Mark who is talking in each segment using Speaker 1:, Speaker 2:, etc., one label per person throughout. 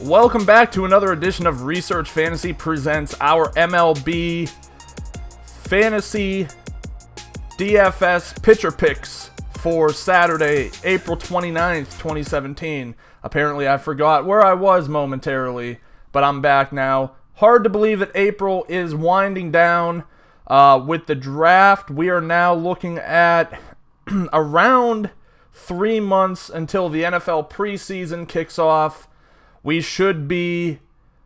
Speaker 1: Welcome back to another edition of Research Fantasy presents our MLB Fantasy DFS pitcher picks for Saturday, April 29th, 2017. Apparently I forgot where I was momentarily, but I'm back now. Hard to believe that April is winding down with the draft. We are now looking at around 3 months until the NFL preseason kicks off. We should be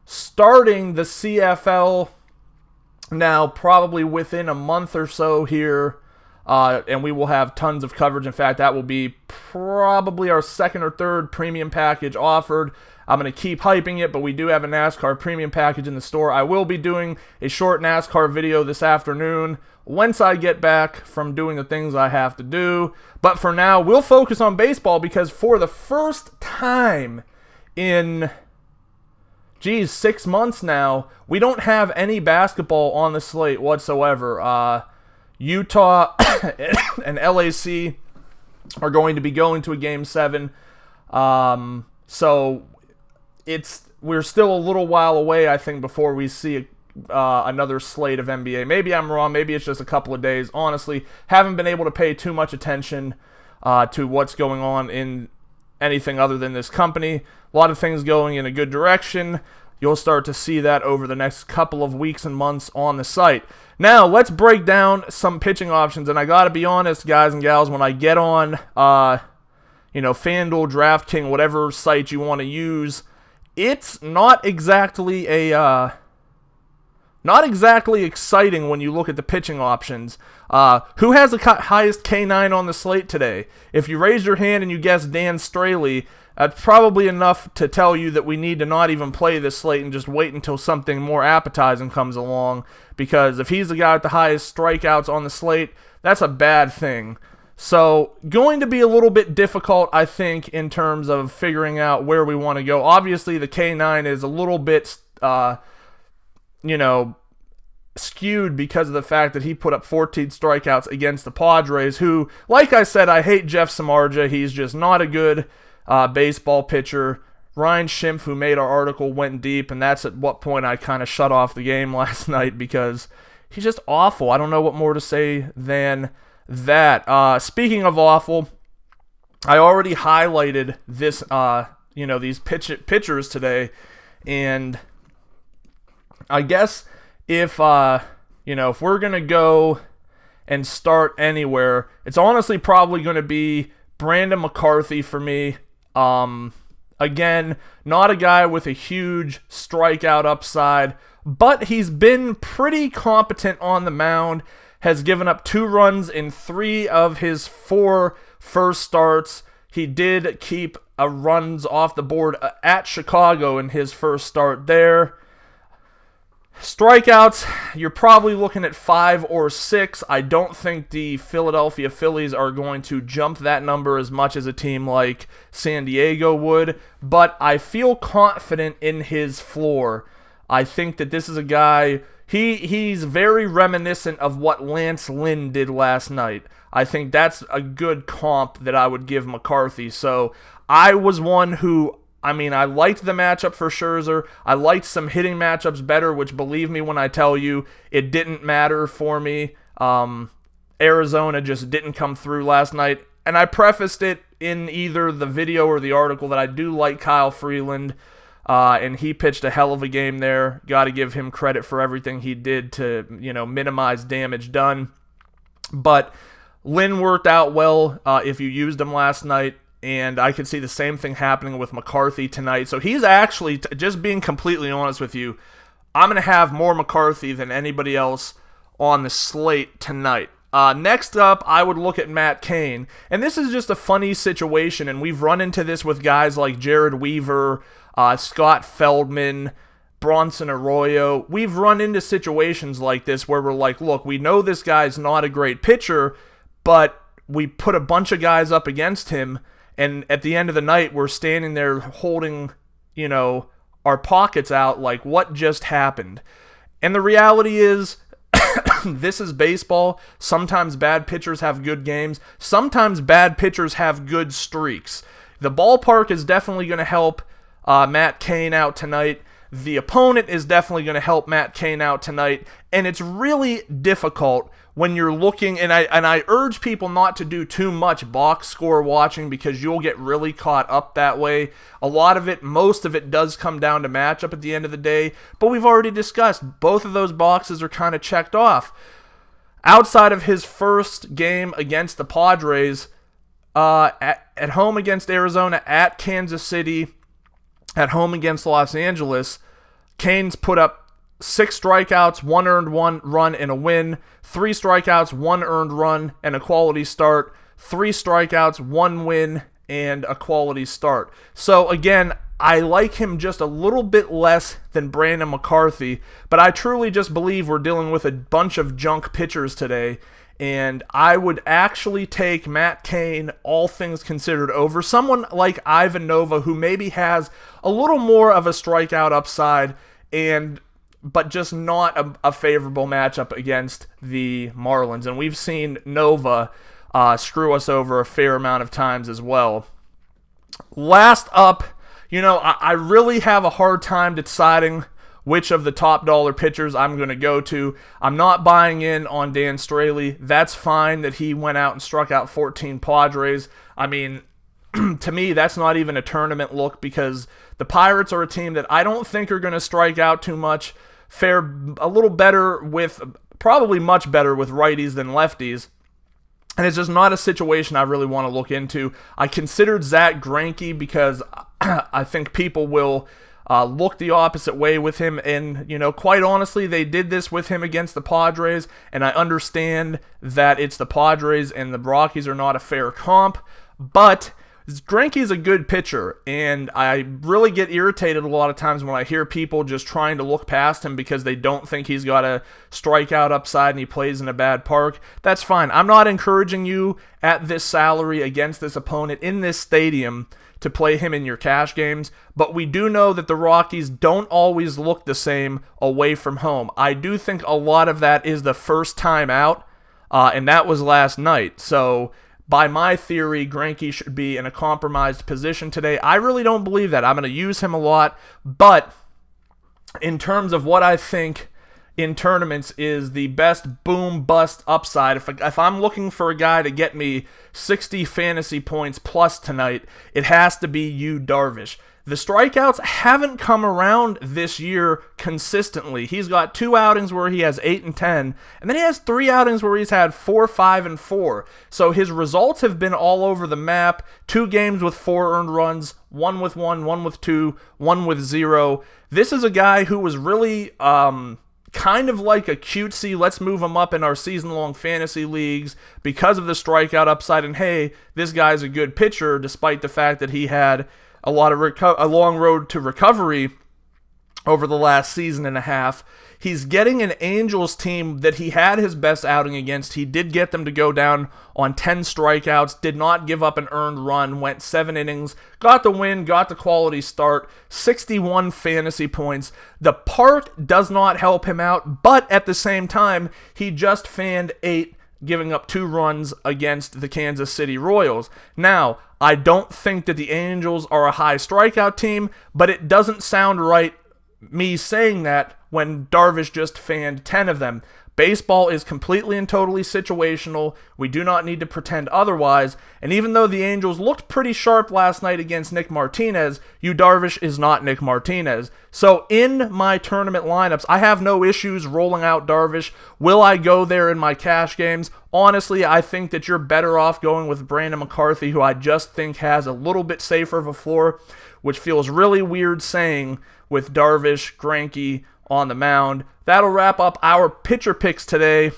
Speaker 1: starting the CFL now probably within a month or so here, and we will have tons of coverage. In fact, that will be probably our second or third premium package offered. I'm going to keep hyping it, but we do have a NASCAR premium package in the store. I will be doing a short NASCAR video this afternoon once I get back from doing the things I have to do. But for now, we'll focus on baseball because for the first time in 6 months now, we don't have any basketball on the slate whatsoever. Utah and LAC are going to be going to a Game 7. So we're still a little while away, I think, before we see another slate of NBA. Maybe I'm wrong. Maybe it's just a couple of days. Honestly, haven't been able to pay too much attention to what's going on in anything other than this company. A lot of things going in a good direction. You'll start to see that over the next couple of weeks and months on the site. Now, let's break down some pitching options. And I got to be honest, guys and gals, when I get on, FanDuel, DraftKings, whatever site you want to use, it's not exactly exciting when you look at the pitching options. Who has the highest K9 on the slate today? If you raise your hand and you guess Dan Straley, that's probably enough to tell you that we need to not even play this slate and just wait until something more appetizing comes along, because if he's the guy with the highest strikeouts on the slate, that's a bad thing. So, going to be a little bit difficult, I think, in terms of figuring out where we want to go. Obviously, the K9 is a little bit, skewed because of the fact that he put up 14 strikeouts against the Padres, who, like I said, I hate Jeff Samardzija. He's just not a good baseball pitcher. Ryan Schimpf, who made our article, went deep, and that's at what point I kind of shut off the game last night because he's just awful. I don't know what more to say than that. Speaking of awful, I already highlighted this, these pitchers today, and I guess if we're going to go and start anywhere, it's honestly probably going to be Brandon McCarthy for me. Again, not a guy with a huge strikeout upside, but he's been pretty competent on the mound, has given up 2 runs in 3 of his 4 first starts. He did keep runs off the board at Chicago in his first start there. Strikeouts, you're probably looking at 5 or 6. I don't think the Philadelphia Phillies are going to jump that number as much as a team like San Diego would, but I feel confident in his floor. I think that this is a guy, he's very reminiscent of what Lance Lynn did last night. I think that's a good comp that I would give McCarthy. So I was one who, I liked the matchup for Scherzer. I liked some hitting matchups better, which, believe me when I tell you, it didn't matter for me. Arizona just didn't come through last night. And I prefaced it in either the video or the article that I do like Kyle Freeland, and he pitched a hell of a game there. Got to give him credit for everything he did to, minimize damage done. But Lynn worked out well if you used him last night. And I could see the same thing happening with McCarthy tonight. So he's actually, just being completely honest with you, I'm going to have more McCarthy than anybody else on the slate tonight. Next up, I would look at Matt Cain. And this is just a funny situation, and we've run into this with guys like Jared Weaver, Scott Feldman, Bronson Arroyo. We've run into situations like this where we're like, look, we know this guy's not a great pitcher, but we put a bunch of guys up against him, and at the end of the night, we're standing there holding, our pockets out like, what just happened? And the reality is, this is baseball. Sometimes bad pitchers have good games. Sometimes bad pitchers have good streaks. The ballpark is definitely going to help Matt Cain out tonight. The opponent is definitely going to help Matt Cain out tonight, and it's really difficult when you're looking, and I urge people not to do too much box score watching because you'll get really caught up that way. A lot of it, most of it does come down to matchup at the end of the day, but we've already discussed both of those boxes are kind of checked off. Outside of his first game against the Padres, at home against Arizona, at Kansas City, at home against Los Angeles, Cain's put up 6 strikeouts, 1 earned run, and a win. 3 strikeouts, 1 earned run, and a quality start. 3 strikeouts, 1 win, and a quality start. So again, I like him just a little bit less than Brandon McCarthy, but I truly just believe we're dealing with a bunch of junk pitchers today, and I would actually take Matt Cain, all things considered, over someone like Ivan Nova, who maybe has a little more of a strikeout upside, but just not a favorable matchup against the Marlins. And we've seen Nova screw us over a fair amount of times as well. Last up, I really have a hard time deciding which of the top dollar pitchers I'm going to go to. I'm not buying in on Dan Straley. That's fine that he went out and struck out 14 Padres. I mean, to me, that's not even a tournament look because the Pirates are a team that I don't think are going to strike out too much. Fare a little better probably much better with righties than lefties. And it's just not a situation I really want to look into. I considered Zach Greinke because I think people will look the opposite way with him. And, quite honestly, they did this with him against the Padres. And I understand that it's the Padres and the Rockies are not a fair comp. But Greinke's a good pitcher, and I really get irritated a lot of times when I hear people just trying to look past him because they don't think he's got a strikeout upside and he plays in a bad park. That's fine. I'm not encouraging you at this salary against this opponent in this stadium to play him in your cash games, but we do know that the Rockies don't always look the same away from home. I do think a lot of that is the first time out, and that was last night. So by my theory, Greinke should be in a compromised position today. I really don't believe that. I'm going to use him a lot, but in terms of what I think in tournaments is the best boom-bust upside, if I'm looking for a guy to get me 60 fantasy points plus tonight, it has to be Yu Darvish. The strikeouts haven't come around this year consistently. He's got 2 outings where he has 8 and 10, and then he has 3 outings where he's had 4, 5, and 4. So his results have been all over the map. 2 games with 4 earned runs, 1 with 1, 1 with 2, 1 with 0. This is a guy who was really kind of like a cutesy, let's move him up in our season-long fantasy leagues because of the strikeout upside, and hey, this guy's a good pitcher despite the fact that he had a long road to recovery over the last season and a half. He's getting an Angels team that he had his best outing against. He did get them to go down on 10 strikeouts, did not give up an earned run, went 7 innings, got the win, got the quality start, 61 fantasy points. The park does not help him out, but at the same time, he just fanned 8, giving up 2 runs against the Kansas City Royals. Now, I don't think that the Angels are a high strikeout team, but it doesn't sound right me saying that when Darvish just fanned 10 of them. Baseball is completely and totally situational. We do not need to pretend otherwise. And even though the Angels looked pretty sharp last night against Nick Martinez, Yu Darvish is not Nick Martinez. So in my tournament lineups, I have no issues rolling out Darvish. Will I go there in my cash games? Honestly, I think that you're better off going with Brandon McCarthy, who I just think has a little bit safer of a floor, which feels really weird saying with Darvish, Greinke on the mound. That'll wrap up our pitcher picks today.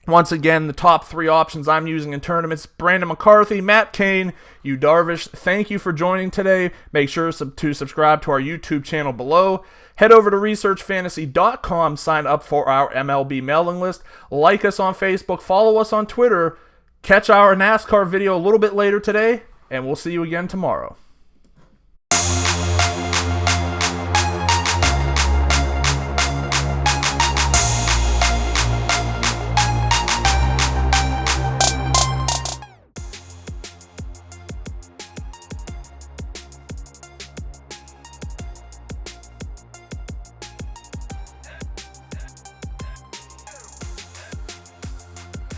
Speaker 1: Once again, the top 3 options I'm using in tournaments: Brandon McCarthy, Matt Cain, Yu Darvish. Thank you for joining today. Make sure to subscribe to our YouTube channel below. Head over to researchfantasy.com, sign up for our MLB mailing list. Like us on Facebook, follow us on Twitter. Catch our NASCAR video a little bit later today, and we'll see you again tomorrow.